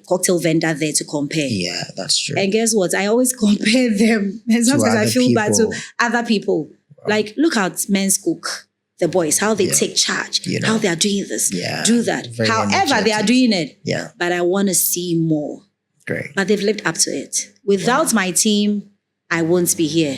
cocktail vendor there to compare. Yeah, that's true. And guess what? I always compare them. And sometimes I feel bad to other people. Wow. Like, look at Men's Cook, the boys, how they take charge, how they are doing this, do that. However, they are doing it. Yeah. But I want to see more. Great. But they've lived up to it. Without my team, I won't be here.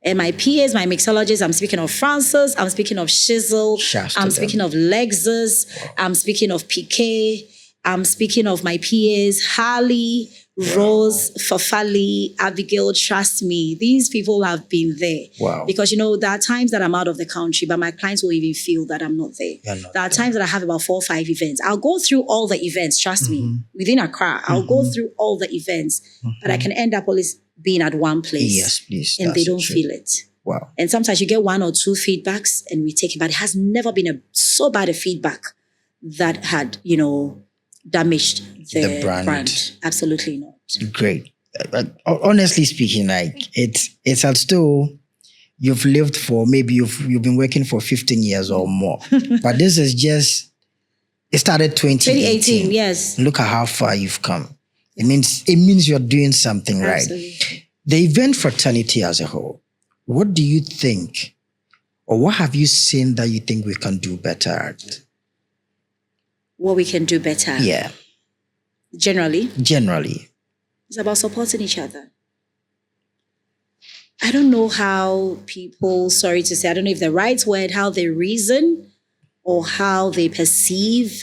And my PAs, my mixologists, I'm speaking of Francis, I'm speaking of Shizzle, I'm speaking of Lexus, I'm speaking of PK, I'm speaking of my PAs, Harley, Rose, Fafali, Abigail. Trust me, these people have been there. Wow. Because, there are times that I'm out of the country, but my clients will even feel that I'm not there. There are times that I have about 4 or 5 events. I'll go through all the events, trust me, within Accra. I'll go through all the events, but I can end up always being at one place. Yes, please. And they don't feel it. Wow. And sometimes you get 1 or 2 feedbacks and we take it, but it has never been so bad a feedback that had, damaged the brand. Absolutely not. Great. Honestly speaking, it's as though you've lived for, maybe you've been working for 15 years or more. But this is it started 2018. Yes. Look at how far you've come. It means you're doing something right. Absolutely. The event fraternity as a whole, what do you think, or what have you seen that you think we can do better at? What we can do better? Yeah. Generally? It's about supporting each other. I don't know how people, sorry to say, I don't know if the right word, how they reason or how they perceive.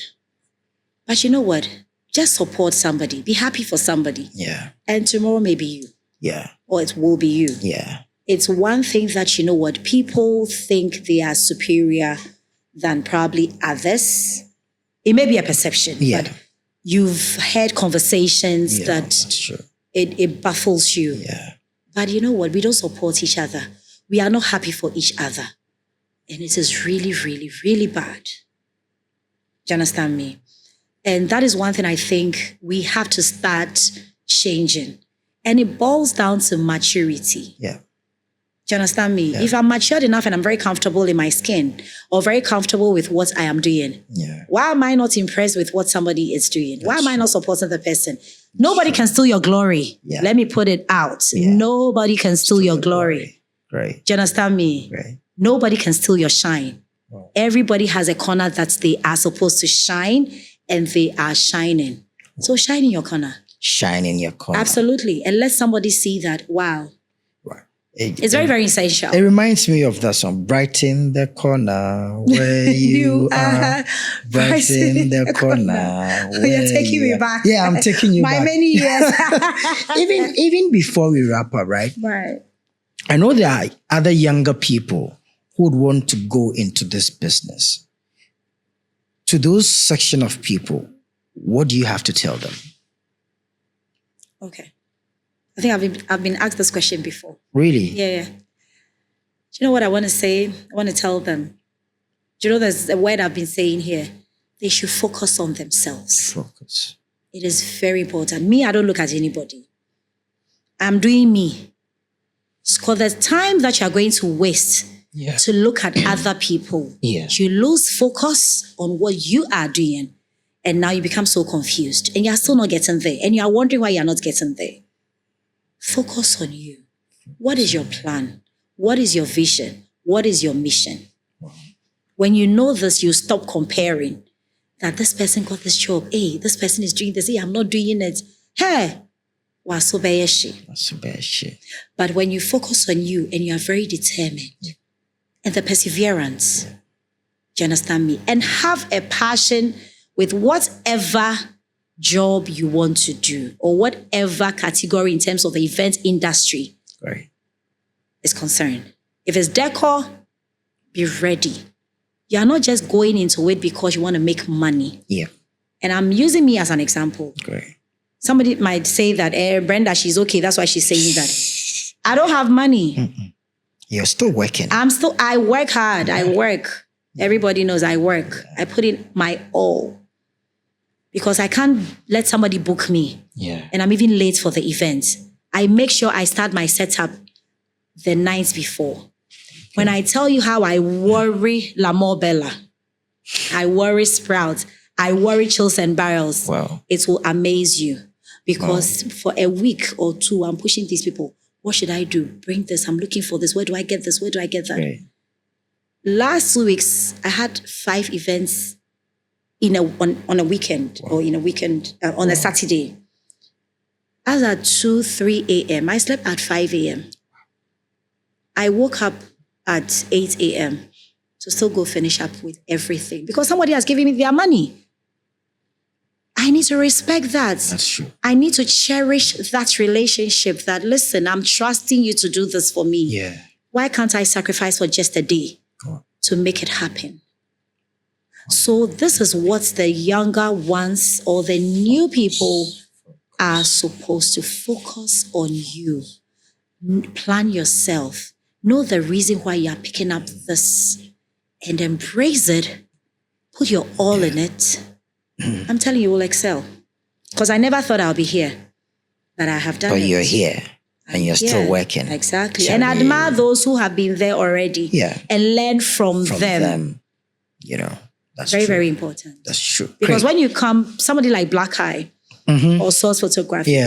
But you know what? Just support somebody. Be happy for somebody. Yeah. And tomorrow may be you. Yeah. Or it will be you. Yeah. It's one thing that, people think they are superior than probably others. It may be a perception. Yeah. But you've heard conversations that that's true. It baffles you. Yeah. But you know what? We don't support each other. We are not happy for each other. And it is really, really, really bad. Do you understand me? And that is one thing I think we have to start changing. And it boils down to maturity. Yeah. Do you understand me? Yeah. If I'm matured enough and I'm very comfortable in my skin or very comfortable with what I am doing, why am I not impressed with what somebody is doing? Why am I not supporting the person? Nobody can steal your glory. Yeah. Let me put it out. Yeah. Nobody can steal your glory. Great. Do you understand me? Great. Nobody can steal your shine. Wow. Everybody has a corner that they are supposed to shine and they are shining. So shine in your corner. Shine in your corner. Absolutely. And let somebody see that, wow. It's very, very essential. It reminds me of that song, Brighten the Corner Where You Are. Brighten the Corner where You're taking me back. Yeah, I'm taking you back. My many years. even before we wrap up, right? Right. I know there are other younger people who would want to go into this business. To those section of people, what do you have to tell them? Okay. I think I've been asked this question before. Really? Yeah. Do you know what I want to say? I want to tell them. Do you know there's a word I've been saying here? They should focus on themselves. Focus. It is very important. Me, I don't look at anybody. I'm doing me. Because there's time that you're going to waste to look at other people. Yeah. You lose focus on what you are doing. And now you become so confused. And you're still not getting there. And you're wondering why you're not getting there. Focus on you. What is your plan? What is your vision? What is your mission? Wow. When you know this, you stop comparing. That this person got this job. Hey, this person is doing this. Hey, I'm not doing it. Hey, but when you focus on you and you are very determined and the perseverance, do you understand me? And have a passion with whatever job you want to do or whatever category in terms of the event industry is concerned. If it's decor, be ready. You are not just going into it because you want to make money. Yeah. And I'm using me as an example. Great. Somebody might say that, Brenda, she's okay. That's why she's saying that. I don't have money. You're still working. I work hard. I work. Everybody knows I work. I put in my all. Because I can't let somebody book me. Yeah. And I'm even late for the event. I make sure I start my setup the night before. Okay. When I tell you how I worry Lamore Bella, I worry Sprout, I worry Chills and Barrels, wow. It will amaze you. Because for a week or two, I'm pushing these people. What should I do? Bring this. I'm looking for this. Where do I get this? Where do I get that? Right. Last 2 weeks, I had 5 events on a weekend or in a weekend on a Saturday. I was at 2-3 a.m. I slept at 5 a.m. I woke up at 8 a.m. to still go finish up with everything because somebody has given me their money. I need to respect that. That's true. I need to cherish that relationship that, listen, I'm trusting you to do this for me. Yeah. Why can't I sacrifice for just a day to make it happen? So this is what the younger ones or the new people are supposed to focus on you. Plan yourself. Know the reason why you are picking up this and embrace it. Put your all in it. I'm telling you, will excel. Because I never thought I'll be here. But I have done it. But you're here. And you're still working. Exactly. And I admire those who have been there already. Yeah. And learn from them. You know, that's very, true. very important. That's true. Because when you come, somebody like Black Eye or Source Photography,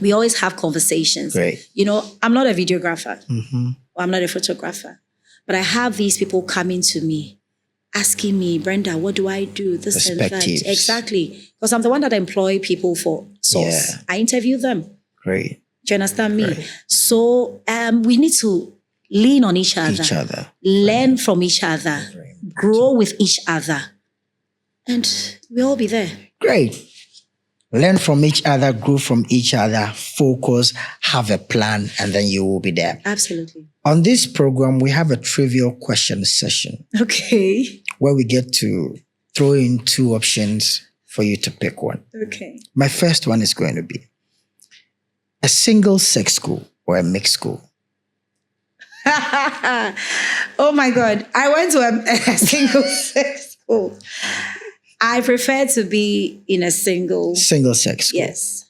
we always have conversations. Great. You know, I'm not a videographer or I'm not a photographer, but I have these people coming to me, asking me, Brenda, what do I do? This and that. Exactly. Because I'm the one that employ people for Source. Yeah. I interview them. Great. Do you understand me? Right. So we need to lean on each other. Learn from each other, grow with each other, and we'll all be there. Great. Learn from each other, grow from each other, focus, have a plan, and then you will be there. Absolutely. On this program, we have a trivial question session. Okay. Where we get to throw in 2 options for you to pick one. Okay. My first one is going to be a single-sex school or a mixed school. Oh my God. I went to a single-sex school. I prefer to be in a single-sex school. Yes.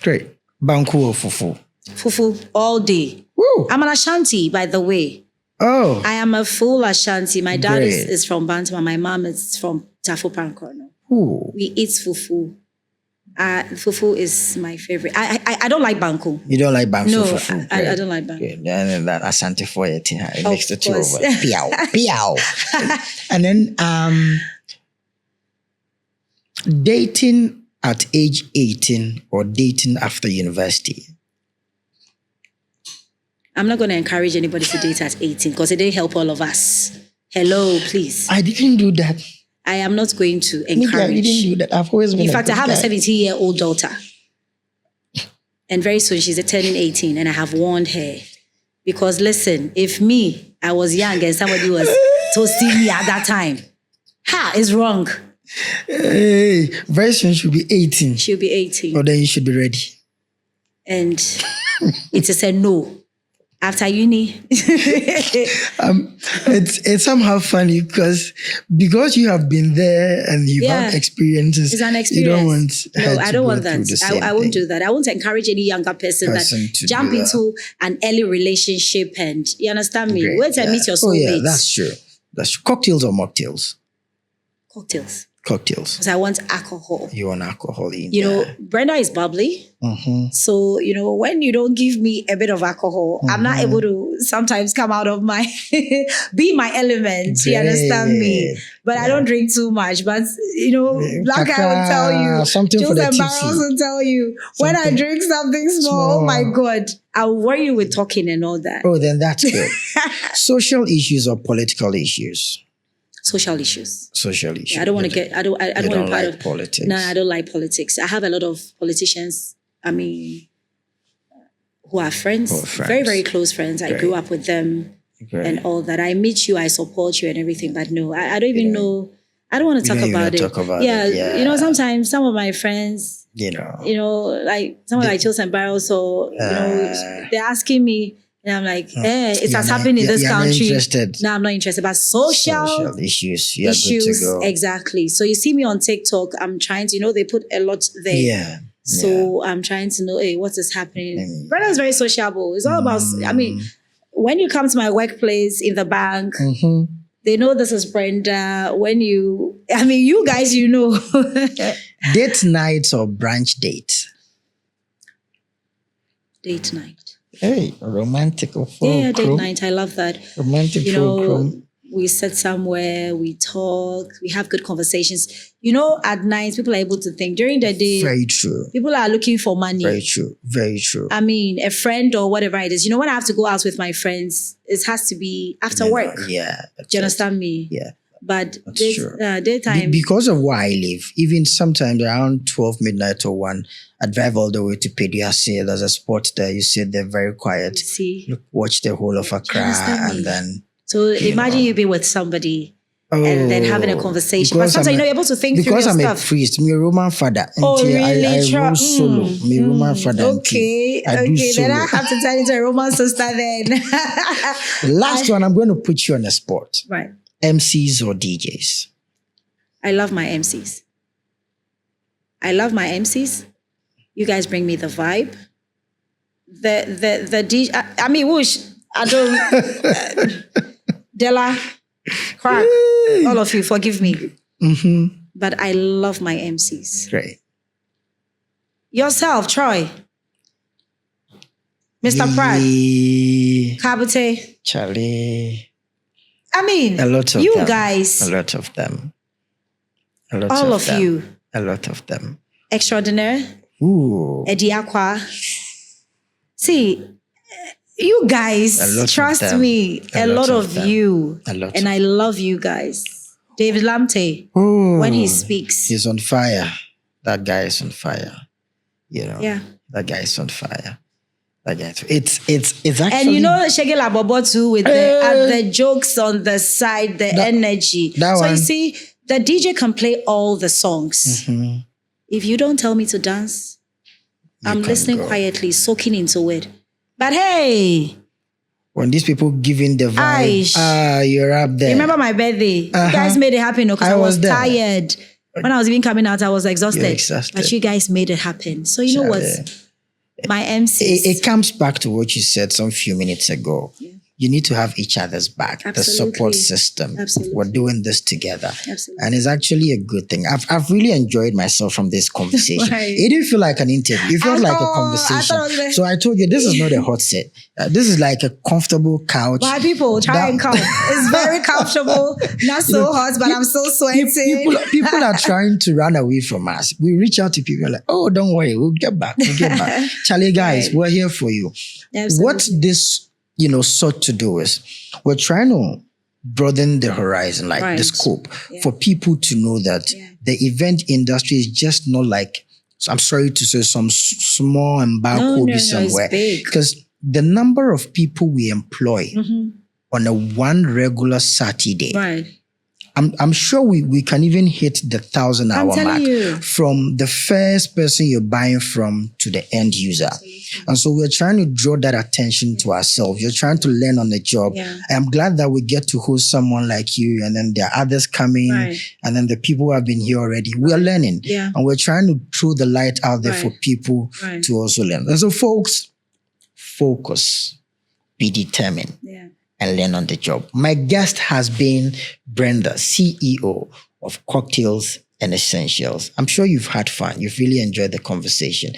Great. Banku or fufu? Fufu all day. Woo. I'm an Ashanti, by the way. Oh. I am a full Ashanti. My dad is from Bantama. My mom is from Tafo Pankono. We eat fufu. Fufu is my favorite. I don't like banku. You don't like banku? No, fufu? I don't like banku. Good. And that Ashanti for it. It makes the 2 of us. Piao, piao. And then dating at age 18 or dating after university? I'm not going to encourage anybody to date at 18 because it didn't help all of us. Hello, please. I didn't do that. I am not going to encourage. I didn't do that. I've always been. In fact, I have a 17-year-old daughter. And very soon she's turning 18 and I have warned her. Because listen, if I was young and somebody was toasting me at that time, it's wrong. Hey, very soon she'll be 18. She'll be 18. Or then you should be ready. And it is a no. After uni. It's somehow funny because you have been there and you've had experiences. It's an experience. You don't want I don't want that. I won't do that. I won't encourage any younger person that jump into an early relationship and you understand me? Great. Wait and meet your soulmate. Oh yeah, that's true. That's true. Cocktails or mocktails? Cocktails. Because I want alcohol. You want alcohol in You know, Brenda is bubbly. So, when you don't give me a bit of alcohol, I'm not able to sometimes come out of my, be my element. Great. You understand me? But I don't drink too much. But, Black Eye will tell you. Something for the tipsy. Barrels will tell you. When I drink something small, oh my God, I'll worry you with talking and all that. Oh, then that's good. Social issues or political issues? Social issues. Yeah, I don't want to get. I don't want to be part of politics. No, I don't like politics. I have a lot of politicians. Who are friends, very, very close friends. I grew up with them and all that. I meet you, I support you and everything. But no, I don't even know. I don't want to talk about it. Yeah, sometimes some of my friends, like someone like Chills and Barrels, so they're asking me. And I'm like, it has happened in this you're country. Not interested. No, I'm not interested. But social issues, you're good to go. Exactly. So you see me on TikTok, I'm trying to, they put a lot there. Yeah. So I'm trying to know, what is happening? Brenda is very sociable. It's all about, when you come to my workplace in the bank, they know this is Brenda. When you guys, Date nights or brunch dates? Date night. Hey, romantic. Yeah, date night. I love that. Romantic. We sit somewhere, we talk, we have good conversations. At night, people are able to think. During the day, very true. People are looking for money. Very true. Very true. A friend or whatever it is. When I have to go out with my friends, it has to be after work. Yeah. Do you understand me? Yeah. But daytime. Because of where I live, even sometimes around 12 midnight or 1, I drive all the way to Pediase. There's a spot there. You sit there very quiet. Watch the whole of Accra and then. So imagine you be with somebody and then having a conversation. But sometimes you're not able to think through your stuff. Because I'm a priest, I'm a Roman father. Really? I roll solo. I'm a Roman father. Okay. Then I have to turn into a Roman sister then. Last one, I'm going to put you on the spot. Right. MCs or DJs? I love my MCs. You guys bring me the vibe. The DJ, whoosh. I don't... Della, Crack, all of you, forgive me. But I love my MCs. Great. Yourself, Troy. Mr. Pratt. Kabute. Charlie. A lot of you them. Guys. A lot of them. All of you. A lot of them. Extraordinaire. Ooh. Eddie Aqua. See, you guys, trust me, a lot of you. And I love you guys. David Lamte, when he speaks. He's on fire. That guy is on fire. Yeah. That guy is on fire. It's actually... And Shegela Bobo too with the jokes on the side, the energy. You see, the DJ can play all the songs. If you don't tell me to dance, I'm listening quietly, soaking into it. But hey, when these people giving the vibe, you're up there. Remember my birthday? You guys made it happen because I was tired. When I was even coming out, I was exhausted. But you guys made it happen. So you know what? My MCs. It comes back to what you said some few minutes ago. Yeah. You need to have each other's back, the support system. Absolutely. We're doing this together. Absolutely. And it's actually a good thing. I've really enjoyed myself from this conversation. Right. It didn't feel like an interview. It felt like a conversation. So I told you, this is not a hot set. This is like a comfortable couch. Why people try and come? It's very comfortable. Not so hot, but I'm still sweating. People are trying to run away from us. We reach out to people like, oh, don't worry. We'll get back. Charlie, guys, we're here for you. Absolutely. What this sought to do is we're trying to broaden the horizon, the scope for people to know that the event industry is just not like, I'm sorry to say, some small and barcode somewhere. Because the number of people we employ on a one regular Saturday, I'm sure we can even hit the 1,000-hour mark from the first person you're buying from to the end user. And so we're trying to draw that attention to ourselves. You're trying to learn on the job. I'm glad that we get to host someone like you, and then there are others coming, and then the people who have been here already. We're learning. And we're trying to throw the light out there for people to also learn. And so folks, focus, be determined. And learn on the job. My guest has been Brenda, CEO of Cocktails and Essentials. I'm sure you've had fun. You've really enjoyed the conversation.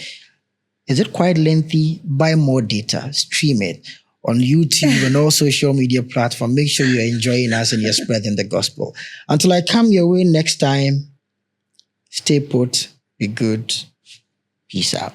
Is it quite lengthy? Buy more data, stream it on YouTube and all social media platforms. Make sure you're enjoying us and you're spreading the gospel. Until I come your way next time, stay put, be good, peace out.